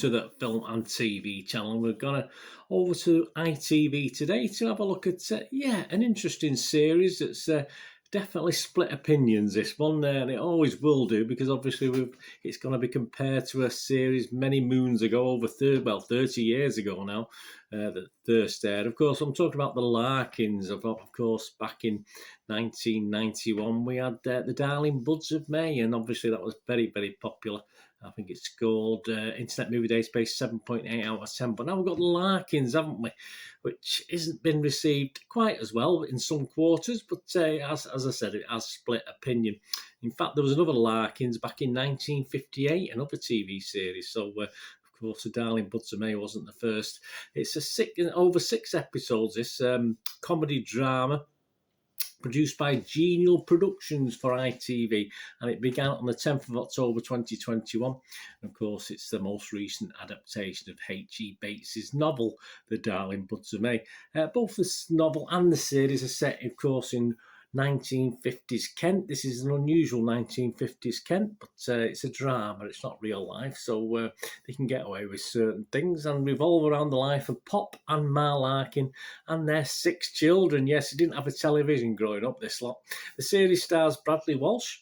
to the Film and TV channel. We're going over to ITV today to have a look at, an interesting series that's definitely split opinions, this one, and it always will do, because obviously it's going to be compared to a series many moons ago, over 30 years ago now, that first aired. Of course, I'm talking about the Larkins. Of course, back in 1991, we had the Darling Buds of May, and obviously that was very, very popular. I think it scored Internet Movie Database 7.8 out of 10. But now we've got the Larkins, haven't we? Which hasn't been received quite as well in some quarters. But as I said, it has split opinion. In fact, there was another Larkins back in 1958, another TV series. So, of course, the Darling Buds of May wasn't the first. It's over 6 episodes, this comedy drama, produced by Genial Productions for ITV, and it began on the 10th of October 2021. And of course, it's the most recent adaptation of H.G. Bates's novel, The Darling Buds of May. Both the novel and the series are set, of course, in 1950s Kent. This is an unusual 1950s Kent, but it's a drama, it's not real life, so they can get away with certain things and revolve around the life of Pop and Ma Larkin and their 6 children. Yes, he didn't have a television growing up, this lot. The series stars Bradley Walsh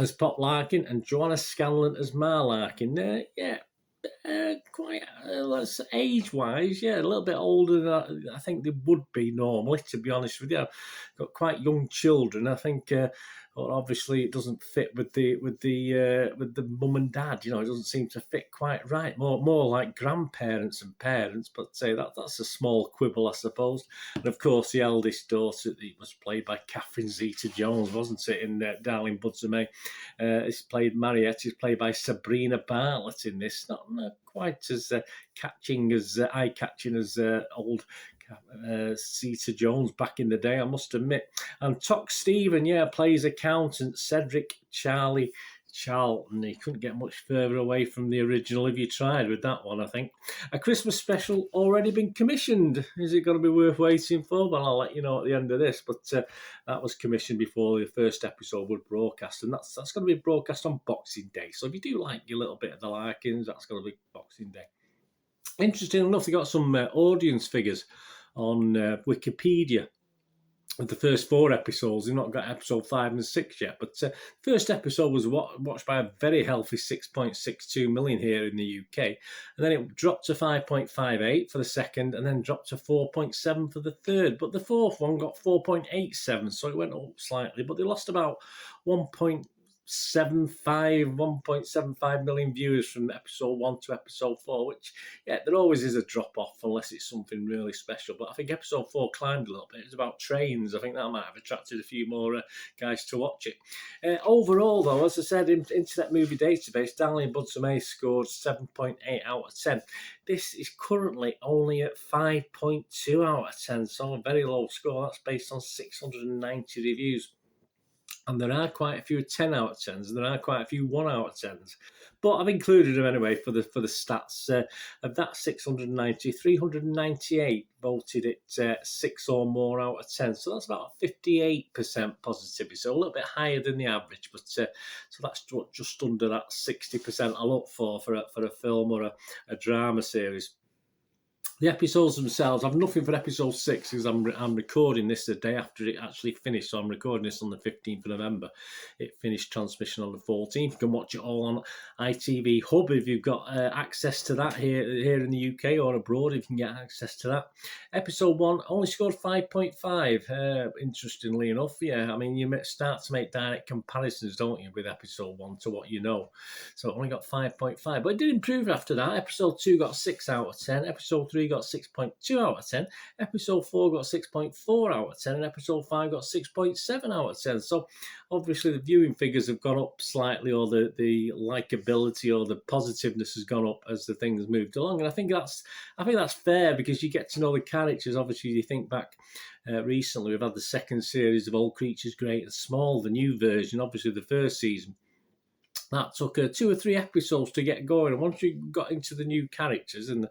as Pop Larkin and Joanna Scanlon as Ma Larkin. Quite age-wise, a little bit older than I think they would be normally, to be honest with you. Got quite young children. I think obviously it doesn't fit with the mum and dad. You know, it doesn't seem to fit quite right. More like grandparents and parents. But that's a small quibble, I suppose. And of course, the eldest daughter was played by Catherine Zeta-Jones, wasn't it? In Darling Buds of May, it's played Mariette. Is played by Sabrina Bartlett in this. Not quite as eye-catching as old Zeta-Jones back in the day, I must admit. And Tock Stephen, plays accountant Cedric Charlie Charlton. He couldn't get much further away from the original if you tried with that one, I think. A Christmas special already been commissioned. Is it going to be worth waiting for? Well, I'll let you know at the end of this. But that was commissioned before the first episode was broadcast. And that's going to be broadcast on Boxing Day. So if you do like your little bit of the Larkins, that's going to be Boxing Day. Interesting enough, they got some audience figures on Wikipedia. The first 4 episodes, they've not got episode 5 and 6 yet, but the first episode was watched by a very healthy 6.62 million here in the UK, and then it dropped to 5.58 for the second, and then dropped to 4.7 for the third, but the fourth one got 4.87, so it went up slightly, but they lost about 1.75 million viewers from episode 1 to episode 4, which, there always is a drop-off unless it's something really special. But I think episode 4 climbed a little bit. It's about trains. I think that might have attracted a few more guys to watch it. Overall, though, as I said, in Internet Movie Database, Darling Buds of May scored 7.8 out of 10. This is currently only at 5.2 out of 10, so a very low score. That's based on 690 reviews. And there are quite a few 10 out of 10s, and there are quite a few 1 out of 10s. But I've included them anyway for the stats. Of that 690, 398 voted it 6 or more out of 10. So that's about 58% positivity, so a little bit higher than the average. But so that's just under that 60% I look for a film or a drama series. The episodes themselves, I've nothing for episode 6 because I'm recording this the day after it actually finished. So I'm recording this on the 15th of November. It finished transmission on the 14th. You can watch it all on ITV Hub if you've got access to that here in the UK or abroad, if you can get access to that. Episode 1 only scored 5.5. Interestingly enough, I mean, you start to make direct comparisons, don't you, with episode 1 to what you know. So it only got 5.5, but it did improve after that. Episode 2 got 6 out of 10. Episode 3 got 6.2 out of 10. Episode 4 got 6.4 out of 10. And episode 5 got 6.7 out of 10. So obviously the viewing figures have gone up slightly, or the likability or the positiveness has gone up as the things moved along. And I think that's fair, because you get to know the characters. Obviously, you think back recently, we've had the second series of All Creatures Great and Small, the new version, obviously the first season. That took 2 or 3 episodes to get going, and once you got into the new characters and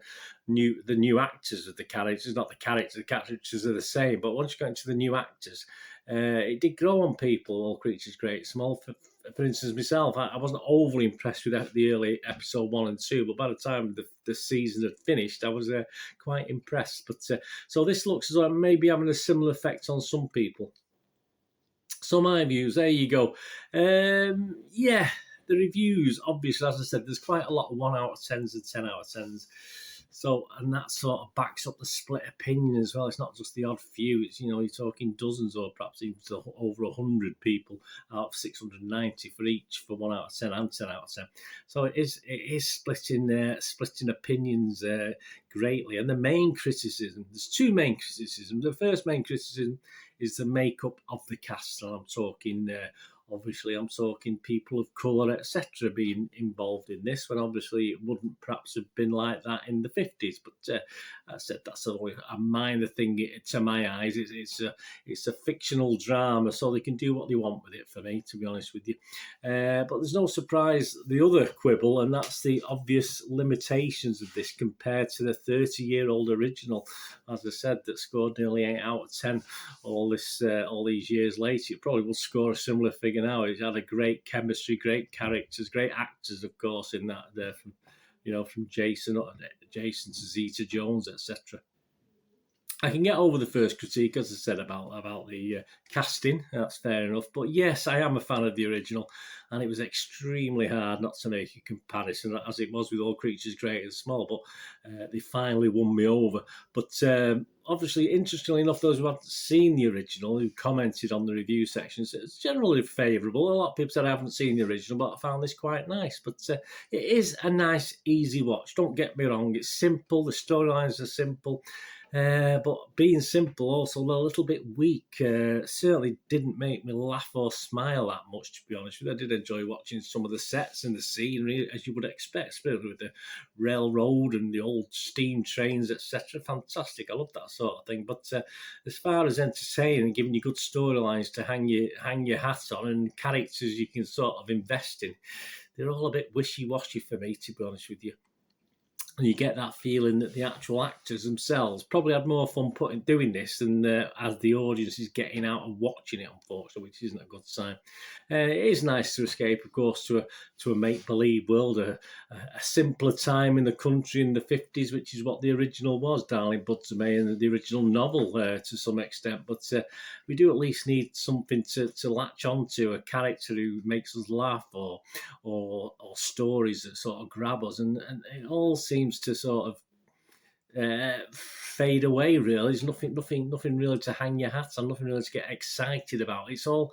the new actors of the characters, not the characters are the same, but once you got into the new actors, it did grow on people. All Creatures Great Small. for instance, myself, I wasn't overly impressed with the early episode 1 and 2, but by the time the season had finished, I was quite impressed. But so this looks as though it may be having a similar effect on some people. So my views, there you go. Yeah, the reviews, obviously, as I said, there's quite a lot of 1 out of 10s and 10 out of 10s. So, and that sort of backs up the split opinion as well. It's not just the odd few. It's, you know, you're talking dozens or perhaps even over 100 people out of 690 for each for 1 out of 10 and 10 out of 10. So it is splitting opinions greatly. And the main criticism, there's 2 main criticisms. The first main criticism is the makeup of the cast. And I'm talking obviously, I'm talking people of colour, etc., being involved in this, when obviously it wouldn't perhaps have been like that in the 50s. But I said that's only a minor thing to my eyes. It's a fictional drama, so they can do what they want with it, for me, to be honest with you. But there's no surprise, the other quibble, and that's the obvious limitations of this compared to the 30-year-old original, as I said, that scored nearly 8 out of 10 all these years later. It probably will score a similar figure now. It's had a great chemistry, great characters, great actors, of course, in that there, from Jason to Zeta Jones, etc. I can get over the first critique, as I said, about the casting. That's fair enough. But yes, I am a fan of the original, and it was extremely hard not to make a comparison, as it was with All Creatures Great and Small. But they finally won me over. But obviously, interestingly enough, those who haven't seen the original, who commented on the review sections, it's generally favourable. A lot of people said I haven't seen the original, but I found this quite nice. But it is a nice, easy watch. Don't get me wrong. It's simple. The storylines are simple. But being simple, also a little bit weak, certainly didn't make me laugh or smile that much, to be honest with you. I did enjoy watching some of the sets and the scenery, as you would expect, especially with the railroad and the old steam trains, etc. Fantastic. I love that sort of thing. But as far as entertaining and giving you good storylines to hang your hat on and characters you can sort of invest in, they're all a bit wishy-washy for me, to be honest with you. And you get that feeling that the actual actors themselves probably had more fun doing this than as the audience is getting out and watching it, unfortunately, which isn't a good sign. It is nice to escape, of course, to a make-believe world, a simpler time in the country in the 50s, which is what the original was, Darling Buds of May, and the original novel to some extent. But we do at least need something to latch onto, a character who makes us laugh, or stories that sort of grab us, and it all seems to sort of fade away. Really, there's nothing really to hang your hat on, nothing really to get excited about. It's all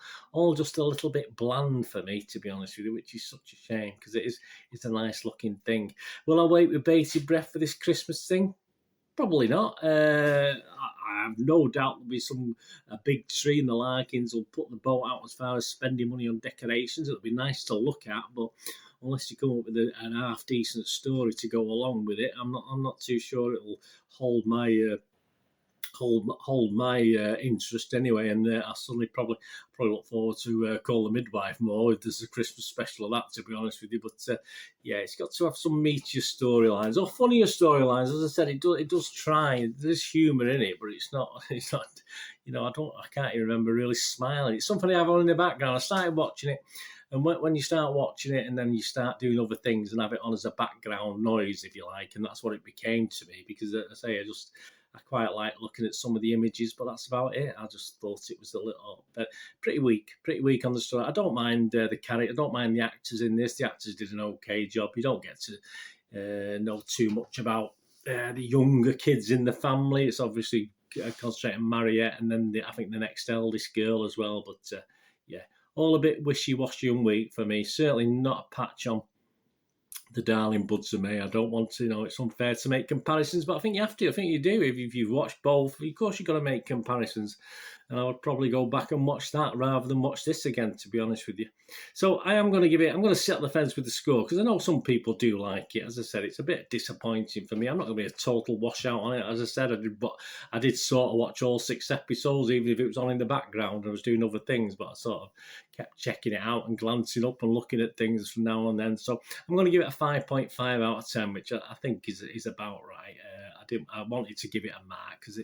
just a little bit bland for me, to be honest with you, which is such a shame, because it's a nice looking thing. Will I wait with bated breath for this Christmas thing? Probably not. I have no doubt there'll be a big tree in the Larkins will put the boat out as far as spending money on decorations. It'll be nice to look at, but unless you come up with an half decent story to go along with it, I'm not too sure it'll hold my interest anyway. And I suddenly probably look forward to Call the Midwife more if there's a Christmas special of that, to be honest with you. But yeah, it's got to have some meatier storylines or funnier storylines. As I said, it does try. There's humour in it, but it's not. I can't even remember really smiling. It's something I have on in the background. I started watching it. And when you start watching it and then you start doing other things and have it on as a background noise, if you like, and that's what it became to me, because I quite like looking at some of the images, but that's about it. I just thought it was a little bit pretty weak on the story. I don't mind the character, I don't mind the actors in this. The actors did an okay job. You don't get to know too much about the younger kids in the family. It's obviously concentrating on Mariette and then I think the next eldest girl as well. But yeah, all a bit wishy-washy and weak for me. Certainly not a patch on the Darling Buds of May. I don't want to, it's unfair to make comparisons, but I think you have to. I think you do. If you've watched both, of course you've got to make comparisons. And I would probably go back and watch that rather than watch this again, to be honest with you. So I'm going to sit on the fence with the score, because I know some people do like it. As I said, it's a bit disappointing for me. I'm not going to be a total washout on it. As I said, I did sort of watch all 6 episodes, even if it was on in the background. I was doing other things, but I sort of kept checking it out and glancing up and looking at things from now and then. So I'm going to give it a 5.5 out of 10, which I think is about right. I wanted to give it a mark because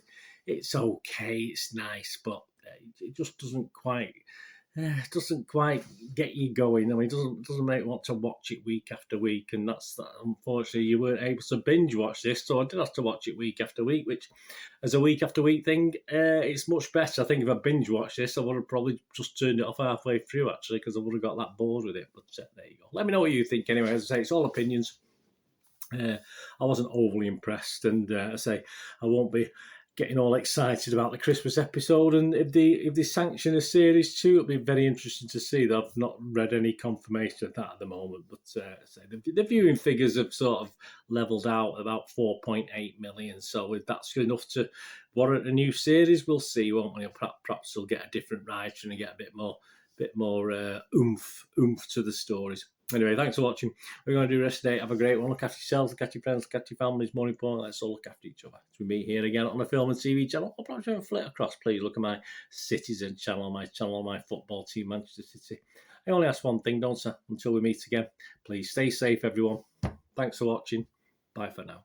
it's okay, it's nice, but it just doesn't quite doesn't quite get you going. I mean, it doesn't make you want to watch it week after week, and that's that. Unfortunately, you weren't able to binge watch this, so I did have to watch it week after week. Which, as a week after week thing, it's much better. I think if I binge watched this, I would have probably just turned it off halfway through actually, because I would have got that bored with it. But there you go. Let me know what you think anyway. As I say, it's all opinions. I wasn't overly impressed, and I say I won't be getting all excited about the Christmas episode. And if they sanction a series 2, it'll be very interesting to see. I've not read any confirmation of that at the moment, but the viewing figures have sort of levelled out about 4.8 million. So if that's enough to warrant a new series, we'll see, won't we? Perhaps we'll get a different writer and get a bit more oomph to the stories. Anyway, thanks for watching. We're going to do the rest of the day. Have a great one. Look after yourselves, look after your friends, look after your families. More important, let's all look after each other. So we meet here again on the Film and TV channel. I'll probably have a flit across. Please look at my Citizen channel, my football team, Manchester City. I only ask one thing, don't I? Until we meet again, please stay safe, everyone. Thanks for watching. Bye for now.